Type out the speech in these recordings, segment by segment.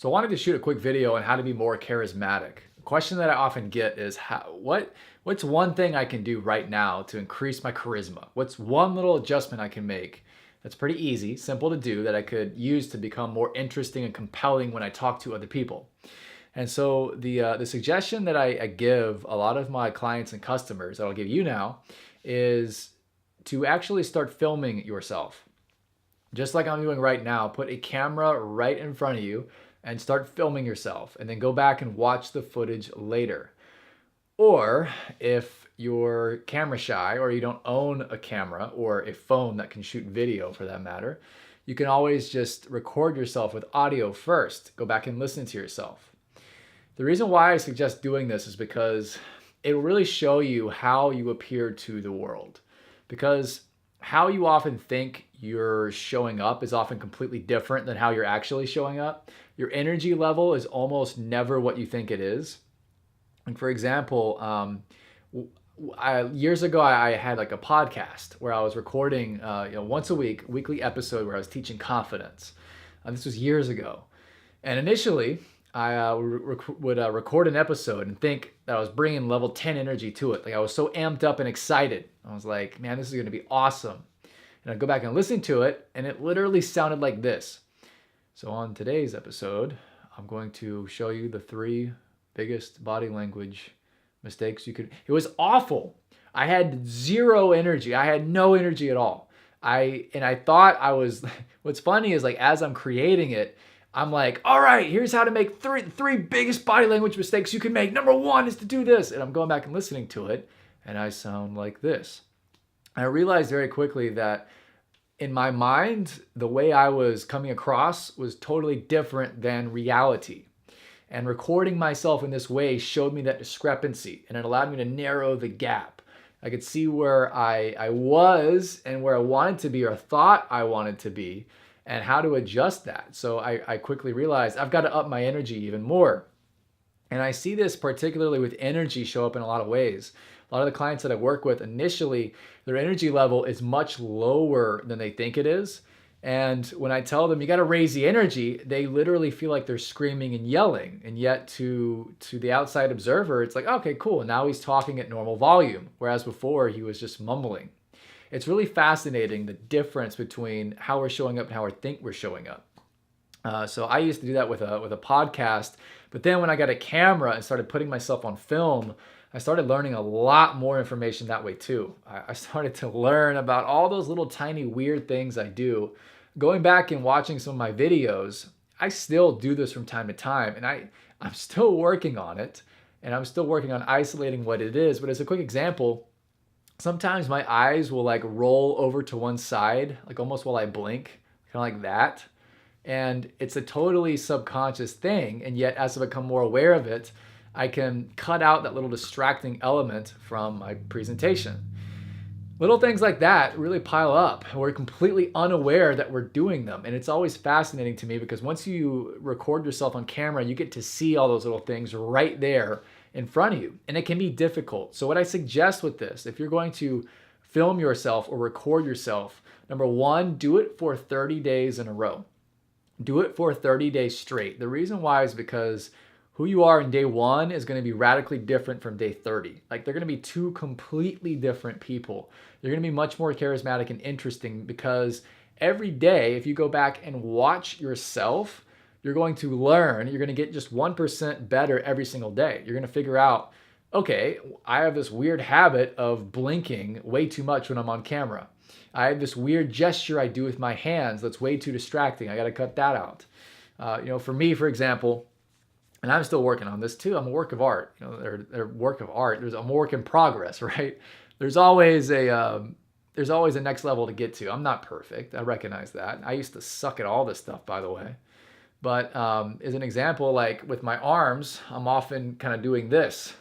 So I wanted to shoot a quick video on how to be more charismatic. The question that I often get is what's one thing I can do right now to increase my charisma? What's one little adjustment I can make that's pretty easy, simple to do, that I could use to become more interesting and compelling when I talk to other people? And so the suggestion that I give a lot of my clients and customers that I'll give you now is to actually start filming yourself. Just like I'm doing right now, put a camera right in front of you and start filming yourself, and then go back and watch the footage later. Or if you're camera shy or you don't own a camera or a phone that can shoot video for that matter, you can always just record yourself with audio first. Go back and listen to yourself. The reason why I suggest doing this is because it will really show you how you appear to the world. Because how you often think you're showing up is often completely different than how you're actually showing up. Your energy level is almost never what you think it is. And for example, years ago, I had like a podcast where I was recording once a week, weekly episode where I was teaching confidence. This was years ago. And initially, I would record an episode and think that I was bringing level 10 energy to it. Like I was so amped up and excited. I was like, man, this is going to be awesome. And I'd go back and listen to it, and it literally sounded like this. So on today's episode, I'm going to show you the 3 biggest body language mistakes you could. It was awful. I had zero energy. I had no energy at all. I thought I was. What's funny is like as I'm creating it, I'm like, all right, here's how to make three biggest body language mistakes you can make. Number 1 is to do this. And I'm going back and listening to it, and I sound like this. I realized very quickly that in my mind, the way I was coming across was totally different than reality. And recording myself in this way showed me that discrepancy, and it allowed me to narrow the gap. I could see where I was and where I wanted to be or thought I wanted to be, and how to adjust that. So I quickly realized I've got to up my energy even more. And I see this particularly with energy show up in a lot of ways. A lot of the clients that I work with initially, their energy level is much lower than they think it is. And when I tell them you got to raise the energy, they literally feel like they're screaming and yelling. And yet to the outside observer, it's like, okay, cool. Now he's talking at normal volume. Whereas before he was just mumbling. It's really fascinating the difference between how we're showing up and how we think we're showing up. So I used to do that with a podcast, but then when I got a camera and started putting myself on film, I started learning a lot more information that way too. I started to learn about all those little tiny weird things I do. Going back and watching some of my videos, I still do this from time to time, and I'm still working on it, and I'm still working on isolating what it is. But as a quick example, sometimes my eyes will like roll over to one side, like almost while I blink, kind of like that. And it's a totally subconscious thing. And yet as I become more aware of it, I can cut out that little distracting element from my presentation. Little things like that really pile up. We're completely unaware that we're doing them. And it's always fascinating to me because once you record yourself on camera, you get to see all those little things right there in front of you. And it can be difficult. So what I suggest with this, if you're going to film yourself or record yourself, number 1, do it for 30 days in a row. Do it for 30 days straight. The reason why is because who you are in day 1 is going to be radically different from day 30. Like they're going to be 2 completely different people. You're going to be much more charismatic and interesting because every day, if you go back and watch yourself, you're going to learn, you're going to get just 1% better every single day. You're going to figure out, okay, I have this weird habit of blinking way too much when I'm on camera. I have this weird gesture I do with my hands that's way too distracting. I got to cut that out. For me, for example, and I'm still working on this too. I'm a work of art. They're work of art. I'm a work in progress, right? There's always a next level to get to. I'm not perfect. I recognize that. I used to suck at all this stuff, by the way. But as an example, like with my arms, I'm often kind of doing this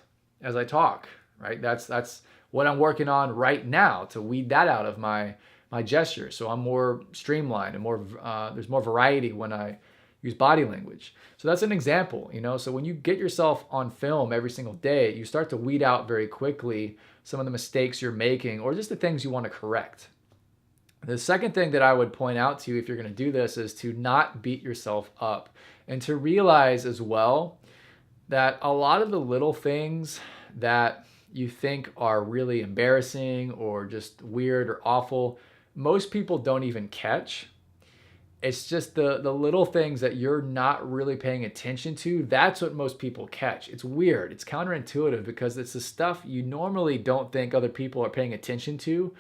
as I talk, right? That's what I'm working on right now to weed that out of my gesture. So I'm more streamlined and there's more variety when I use body language. So that's an example, So when you get yourself on film every single day, you start to weed out very quickly some of the mistakes you're making or just the things you want to correct. The second thing that I would point out to you if you're going to do this is to not beat yourself up. And to realize as well that a lot of the little things that you think are really embarrassing or just weird or awful, most people don't even catch. It's just the little things that you're not really paying attention to. That's what most people catch. It's weird. It's counterintuitive because it's the stuff you normally don't think other people are paying attention to,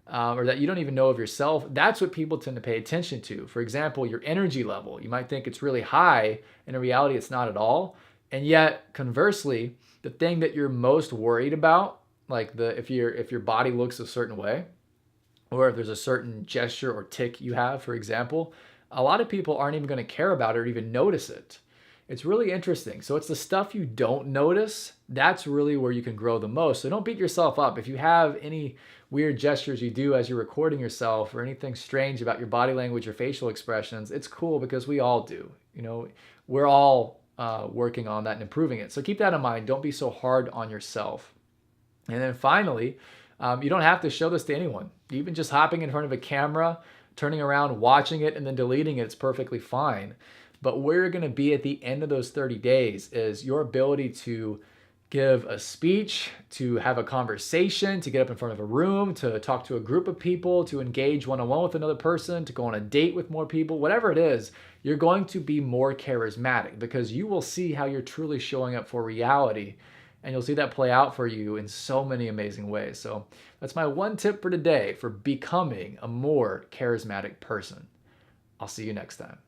or that you don't even know of yourself. That's what people tend to pay attention to. For example, your energy level. You might think it's really high, and in reality, it's not at all. And yet, conversely, the thing that you're most worried about, like if your body looks a certain way, or if there's a certain gesture or tick you have, for example, a lot of people aren't even going to care about it or even notice it. It's really interesting. So it's the stuff you don't notice, that's really where you can grow the most. So don't beat yourself up. If you have any weird gestures you do as you're recording yourself or anything strange about your body language or facial expressions, it's cool because we all do. We're all working on that and improving it. So keep that in mind. Don't be so hard on yourself. And then finally, you don't have to show this to anyone. Even just hopping in front of a camera, turning around, watching it, and then deleting it, it's perfectly fine. But where you're going to be at the end of those 30 days is your ability to give a speech, to have a conversation, to get up in front of a room, to talk to a group of people, to engage one-on-one with another person, to go on a date with more people, whatever it is, you're going to be more charismatic because you will see how you're truly showing up for reality. And you'll see that play out for you in so many amazing ways. So that's my one tip for today for becoming a more charismatic person. I'll see you next time.